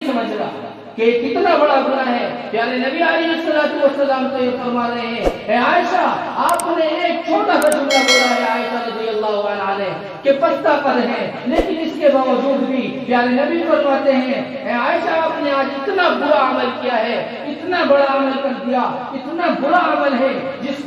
سمجھ رہا کہ کتنا بڑا گناہ ہے. پیارے نبی علیہ السلام تو یہ فرما رہے ہیں اے عائشہ آپ نے ایک چھوٹا سا جملہ بولا ہے عائشہ رضی اللہ عنہا نے کہ پستہ پر ہے، لیکن اس کے باوجود بھی پیارے نبی فرماتے ہیں اے عائشہ آپ نے آج اتنا برا عمل کیا ہے، اتنا بڑا عمل کر دیا، اتنا برا عمل ہے جس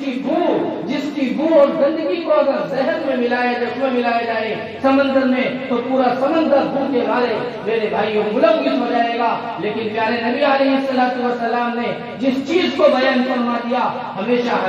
کی بو اور گندگی کو اگر زہر میں ملایا جائے، اس میں ملایا جائے سمندر میں، تو پورا سمندر بو کے مارے میرے بھائیوں ملوث ہو جائے گا. لیکن پیارے نبی علیہ السلام نے جس چیز کو بیان فرما دیا ہمیشہ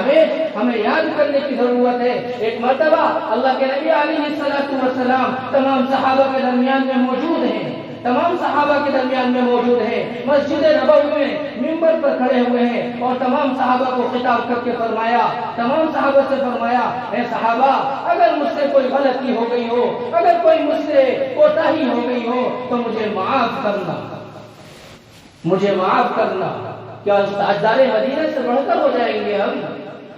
ہمیں یاد کرنے کی ضرورت ہے. ایک مرتبہ اللہ کے نبی علیہ السلام تمام صحابہ کے درمیان میں موجود ہیں، تمام صحابہ کے درمیان میں موجود ہیں، مسجد نبوی میں منبر پر کھڑے ہوئے ہیں اور تمام صحابہ کو خطاب کر کے فرمایا، تمام صحابہ سے فرمایا اے صحابہ اگر مجھ سے کوئی غلطی ہو گئی ہو، اگر کوئی مجھ سے کوتاہی ہو گئی ہو تو مجھے معاف کرنا، مجھے معاف کرنا. کیا تاجدار مدینہ سے بڑھ کر ہو جائیں گے ہم؟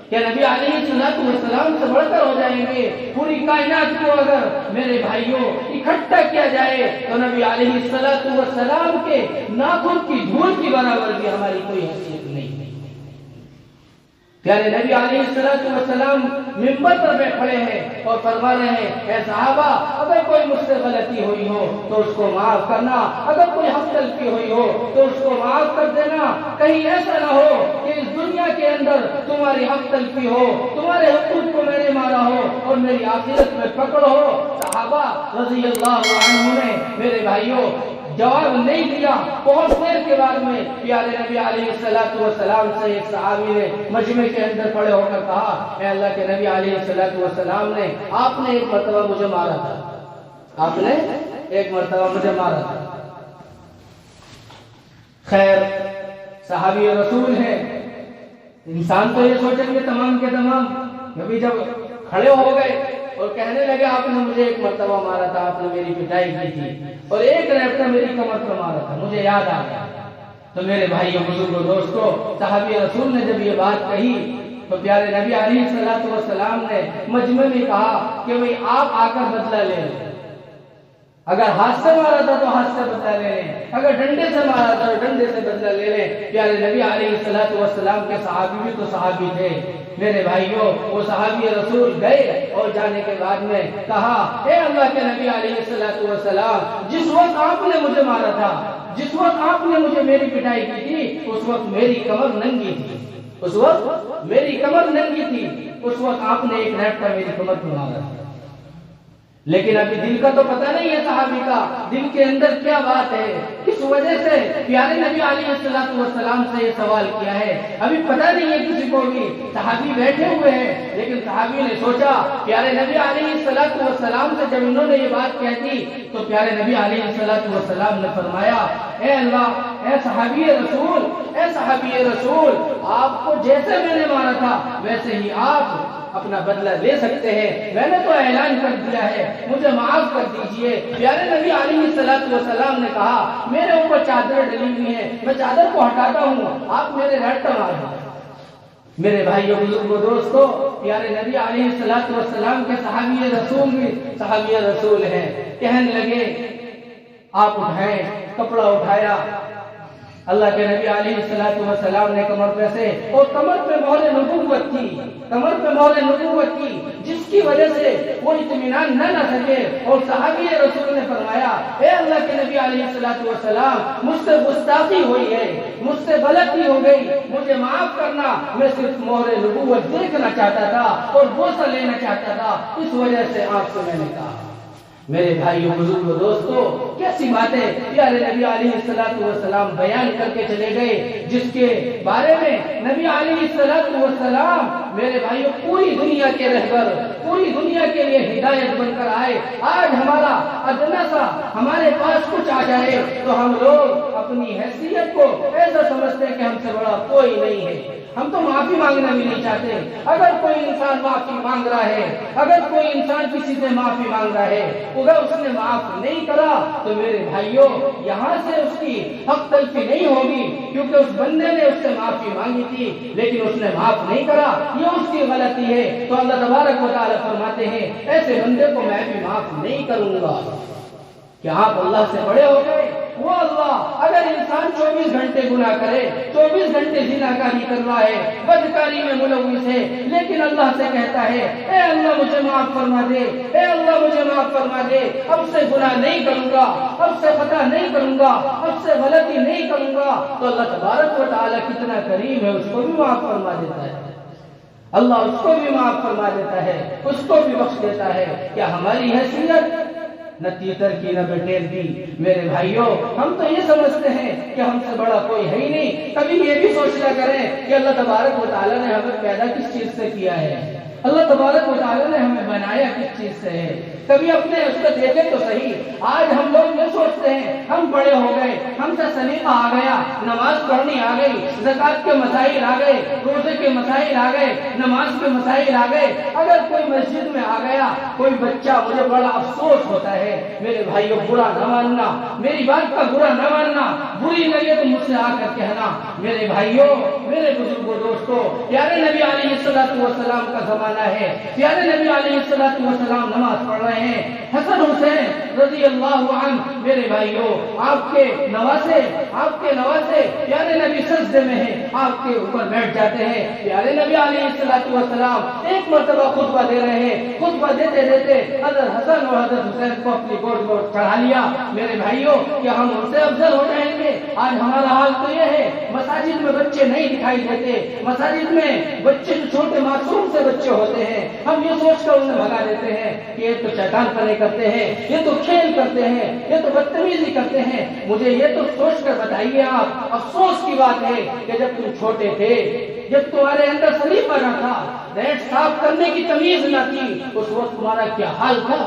کیا نبی علیہ السلام سے بڑھ کر ہو جائیں گے؟ پوری کائنات کو اگر میرے بھائیوں اکٹھا کیا جائے تو نبی علیہ السلام کے ناخن کی دھول کی برابر بھی ہماری کوئی حیثیت نہیں. پیارے نبی علیہ السلام منبر پر میں کھڑے ہیں اور فرما رہے ہیں اے صحابہ اگر کوئی مجھ سے غلطی ہوئی ہو تو اس کو معاف کرنا، اگر کوئی حق تلفی ہوئی ہو تو اس کو معاف کر دینا. کہیں ایسا نہ ہو کہ اس دنیا کے اندر تمہاری حق تلفی ہو، تمہارے حقوق کو میں نے مارا ہو اور میری آخرت میں پکڑ ہو. صحابہ رضی اللہ عنہم نے میرے بھائیوں جواب نہیں دیا. بہت دیر کے بعد میں پیارے نبی علیہ السلام سے ایک صحابی نے مجمع کے اندر کھڑے ہو کر کہا اے اللہ کے نبی علیہ السلام نے آپ نے ایک مرتبہ مجھے مارا تھا، آپ نے ایک مرتبہ مجھے مارا تھا. خیر صحابی رسول ہے، انسان تو یہ سوچیں گے تمام کے تمام نبی جب کھڑے ہو گئے اور کہنے لگے آپ نے مجھے ایک مرتبہ مارا تھا، آپ نے میری پٹائی کی تھی اور ایک ریپٹا میری کمر پر مارا تھا، مجھے یاد آ گیا. تو میرے بھائیوں بزرگوں دوستوں صحابی رسول نے جب یہ بات کہی تو پیارے نبی علیہ السلام نے مجمع میں کہا کہ بھئی آپ آ کر بدلہ لے لیں. اگر ہاتھ سے مارا تھا تو ہاتھ سے بدلہ لے لیں، اگر ڈنڈے سے مارا تھا تو ڈنڈے سے بدلہ لے لیں. پیارے نبی علیہ السلام کے صحابی بھی تو صحابی تھے. میرے بھائیوں وہ صحابی رسول گئے اور جانے کے بعد میں کہا اے اللہ کے نبی علیہ السلام جس وقت آپ نے مجھے مارا تھا، جس وقت آپ نے مجھے میری پٹائی کی تھی اس وقت میری کمر ننگی تھی، اس وقت میری کمر ننگی تھی، اس وقت آپ نے ایک ریپٹا میری کمر پر مارا تھا. لیکن ابھی دل کا تو پتہ نہیں ہے صحابی کا دل کے اندر کیا بات ہے، کس وجہ سے پیارے نبی علیہ السلام سے یہ سوال کیا ہے ابھی پتہ نہیں ہے کسی کو بھی. صحابی بیٹھے ہوئے ہیں لیکن صحابی نے سوچا پیارے نبی علیہ السلام سے جب انہوں نے یہ بات کہہ دی تو پیارے نبی علیہ السلام نے فرمایا اے اللہ اے صحابی رسول آپ کو جیسے میں نے مارا تھا ویسے ہی آپ اپنا بدلہ لے سکتے ہیں، میں نے تو اعلان کر دیا ہے، مجھے معاف کر دیجئے. پیارے نبی علیہ السلام نے کہا میرے اوپر چادر ڈلی ہوئی ہے، میں چادر کو ہٹاتا ہوں، آپ میرے ریپٹا مار دیں. میرے بھائیوں بزرگوں دوستوں پیارے نبی علیہ السلام کے صحابی رسول بھی صحابی رسول ہیں. کہنے لگے آپ اٹھائیں، کپڑا اٹھایا. اللہ کے نبی علیہ السلام نے کمر پہ سے اور کمر پہ مہر نبوت تھی، کمر پہ مہر نبوت تھی جس کی وجہ سے وہ اطمینان نہ سکے اور صحابی رسول نے فرمایا اے اللہ کے نبی علیہ السلام مجھ سے گستاخی ہوئی ہے، مجھ سے غلطی ہو گئی، مجھے معاف کرنا، میں صرف مہر نبوت دیکھنا چاہتا تھا اور بوسہ لینا چاہتا تھا، اس وجہ سے آپ سے میں نے کہا. میرے بھائیوں بزرگوں دوستوں کیسی باتیں پیارے نبی علیہ السلام بیان کر کے چلے گئے جس کے بارے میں نبی علیہ السلام میرے بھائیوں پوری دنیا کے رہبر، پوری دنیا کے لیے ہدایت بن کر آئے. آج ہمارا ادنا سا ہمارے پاس کچھ آ جائے تو ہم لوگ اپنی حیثیت کو ایسا سمجھتے ہیں کہ ہم سے بڑا کوئی نہیں ہے. ہم تو معافی مانگنا بھی نہیں چاہتے. اگر کوئی انسان معافی مانگ رہا ہے، اگر کوئی انسان کسی سے معافی مانگ رہا ہے، اگر اس نے معاف نہیں کرا تو میرے بھائیوں یہاں سے اس کی حق تلفی نہیں ہوگی کیونکہ اس بندے نے اس سے معافی مانگی تھی لیکن اس نے معاف نہیں کرا، یہ اس کی غلطی ہے. تو اللہ تبارک و تعالیٰ فرماتے ہیں ایسے بندے کو میں بھی معاف نہیں کروں گا. کہ آپ اللہ سے بڑے ہو گئے، وہ اللہ اگر انسان 24 گھنٹے گناہ کرے، 24 گھنٹے زناکاری کر رہا ہے، بدکاری میں ملوث ہے، لیکن اللہ سے کہتا ہے اے اللہ مجھے معاف فرما دے، اے اللہ مجھے معاف فرما دے، اب سے گناہ نہیں کروں گا، اب سے خطا نہیں کروں گا، اب سے غلطی نہیں کروں گا، تو اللہ تبارک و تعالیٰ کتنا کریم ہے، اس کو بھی معاف فرما دیتا ہے، اللہ اس کو بھی معاف فرما دیتا ہے، اس کو بھی بخش دیتا ہے۔ کیا ہماری حیثیت نہ تیتر کی نہ بٹیر کی؟ میرے بھائیوں، ہم تو یہ سمجھتے ہیں کہ ہم سے بڑا کوئی ہے ہی نہیں۔ کبھی یہ بھی سوچنا کریں کہ اللہ تبارک و تعالیٰ نے ہمیں پیدا کس چیز سے کیا ہے، اللہ تبارک و تعالیٰ نے ہمیں بنایا کس چیز سے ہے۔ کبھی اپنے اس کو دیکھیں تو صحیح۔ آج ہم لوگ یہ سوچتے ہیں ہم بڑے ہو گئے، ہم سے سلیقہ آ گیا، نماز پڑھنی آ گئی، زکوٰۃ کے مسائل آ گئے، روزے کے مسائل آ گئے، نماز کے مسائل آ گئے۔ اگر کوئی مسجد میں آ گیا کوئی بچہ، مجھے بڑا افسوس ہوتا ہے میرے بھائیوں، برا نہ ماننا، میری بات کا برا نہ ماننا، بری لگے تو مجھ سے آ کر کہنا۔ میرے بھائیوں، میرے بزرگوں، دوستوں، پیارے نبی علیہ الصلوۃ والسلام کا زمانہ ہے، پیارے نبی علیہ الصلوۃ والسلام نماز پڑھ رہے ہیں، حسن حسین رضی اللہ عنہ، میرے بھائیوں، آپ کے نواسے پیارے نبی سجدے میں ہیں، آپ کے اوپر بیٹھ جاتے ہیں۔ پیارے نبی علیہ الصلوۃ والسلام ایک مرتبہ خطبہ دے رہے ہیں، خطبہ دیتے دیتے حضرت حسن اور حضرت حسین کو اپنی گود میں چڑھا لیا۔ میرے بھائیوں، کیا ہم ان سے افضل ہو جائیں گے؟ آج ہمارا حال تو یہ ہے، مساجد میں بچے نہیں دکھائی دیتے، مساجد میں بچے جو چھوٹے معصوم سے بچے ہوتے ہیں، ہم یہ سوچ کر انہیں بھگا دیتے ہیں کہ یہ تو شیطان پنے کرتے ہیں، یہ تو کھیل کرتے ہیں، یہ تو بدتمیزی کرتے ہیں۔ مجھے یہ تو سوچ کر بتائیے آپ، افسوس کی بات ہے کہ جب تم چھوٹے تھے، جب تمہارے اندر سلیقہ نہ تھا، ریٹ صاف کرنے کی تمیز نہ تھی، اس وقت تمہارا کیا حال تھا؟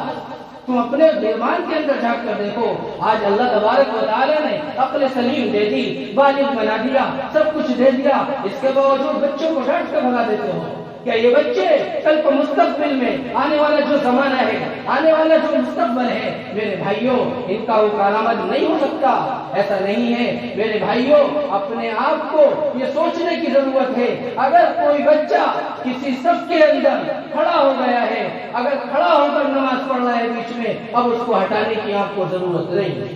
تم اپنے دیوان کے اندر جا کر دیکھو۔ آج اللہ تبارک و تعالیٰ نے عقل سلیم دے دی، بالغ بنا دیا، سب کچھ دے دیا، اس کے باوجود بچوں کو ڈانٹ کر بھگا دیتے ہو۔ کیا یہ بچے کل کو مستقبل میں آنے والا جو زمانہ ہے، آنے والا جو مستقبل ہے، میرے بھائیوں، ان کا وہ کارآمد نہیں ہو سکتا؟ ایسا نہیں ہے میرے بھائیوں، اپنے آپ کو یہ سوچنے کی ضرورت ہے۔ اگر کوئی بچہ کسی صف کے اندر کھڑا ہو گیا ہے، اگر کھڑا ہو کر نماز پڑھ رہا ہے بیچ میں، اب اس کو ہٹانے کی آپ کو ضرورت نہیں،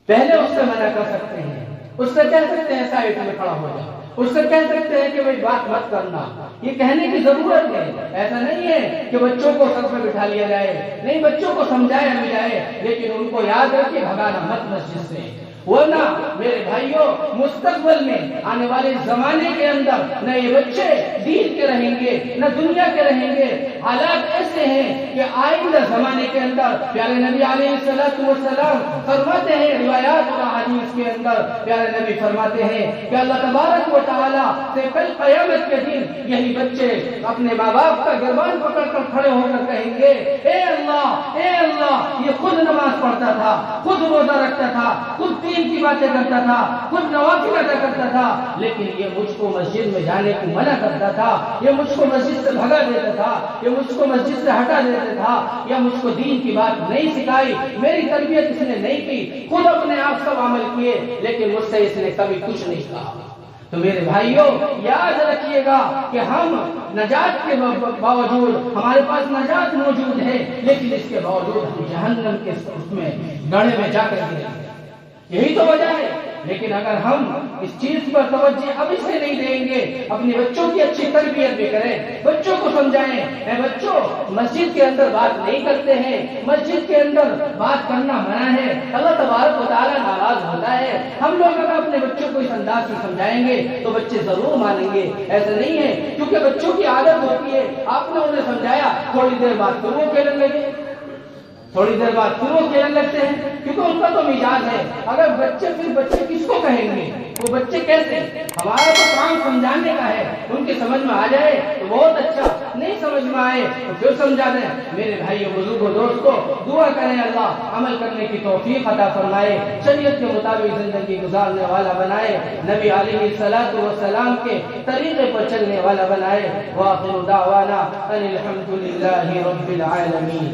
پہلے اس سے منع کر سکتے ہیں، اس سے کہہ سکتے ہیں سائڈ میں کھڑا ہو جائے، اس سے کہہ سکتے ہیں کہ بھائی بات مت کرنا، یہ کہنے کی ضرورت ہے۔ ایسا نہیں ہے کہ بچوں کو سب میں بٹھا لیا جائے، نہیں، بچوں کو سمجھایا بھی جائے، لیکن ان کو یاد رکھے بھگانا مت مسجد سے، ورنہ میرے بھائیوں مستقبل میں آنے والے زمانے کے اندر نہ یہ بچے دین کے رہیں گے نہ دنیا کے رہیں گے۔ حالات ایسے ہیں کہ آئندہ زمانے کے اندر پیارے نبی علیہ السلام فرماتے ہیں، روایات اور احادیث کے اندر پیارے نبی فرماتے ہیں کہ اللہ تبارک و تعالیٰ سے کل قیامت کے دن یہی بچے اپنے ماں باپ کا گربان پکڑ کر کھڑے ہو کر کہیں گے، اے اللہ، یہ خود نماز پڑھتا تھا، خود روزہ رکھتا تھا، خود دین کی باتیں کرتا تھا، خود نوافل ادا کرتا تھا، لیکن یہ مجھ کو مسجد میں جانے کو منع کرتا تھا، یہ مجھ کو مسجد سے بھگا دیتا تھا، یہ مجھ کو مسجد سے ہٹا دیتا تھا، یا مجھ کو دین کی بات نہیں سکھائی، میری تربیت اس نے نہیں کی، خود اپنے آپ سب عمل کیے، لیکن مجھ سے اس نے کبھی کچھ نہیں کہا۔ تو میرے بھائیوں یاد رکھیے گا کہ ہم نجات کے باوجود، ہمارے پاس نجات موجود ہے، لیکن اس کے باوجود ہم جہنم کے اس میں گڑھے میں جا کر گریں گے، یہی تو وجہ ہے۔ لیکن اگر ہم اس چیز پر توجہ ابھی سے نہیں دیں گے، اپنے بچوں کی اچھی تربیت بھی کریں، بچوں کو سمجھائیں، اے بچوں مسجد کے اندر بات نہیں کرتے ہیں، مسجد کے اندر بات کرنا منع ہے، اللہ تبارک و تعالیٰ ناراض ہوتا ہے۔ ہم لوگ اگر اپنے بچوں کو اس انداز سے سمجھائیں گے تو بچے ضرور مانیں گے۔ ایسا نہیں ہے، کیونکہ بچوں کی عادت ہوتی ہے، آپ نے انہیں سمجھایا، تھوڑی دیر بعد پھر وہ کھیلنے لگے، تھوڑی دیر بعد پھر وہ کھیلنے لگتے ہیں، کیونکہ ان کا تو مزاج ہے۔ اگر بچے کس کو کہیں گے؟ وہ بچے کیسے؟ ہمارا تو کام سمجھانے کا ہے، ان کے سمجھ میں آ جائے تو بہت اچھا، نہیں سمجھ میں آئے تو پھر سمجھا دیں۔ میرے بھائیوں، بزرگوں، دوستوں، دعا کریں اللہ عمل کرنے کی توفیق عطا فرمائے، شریعت کے مطابق زندگی گزارنے والا بنائے، نبی علیہ الصلوۃ والسلام کے طریقے پر چلنے والا بنائے۔ وآخر دعوانا ان الحمد للہ رب العالمین۔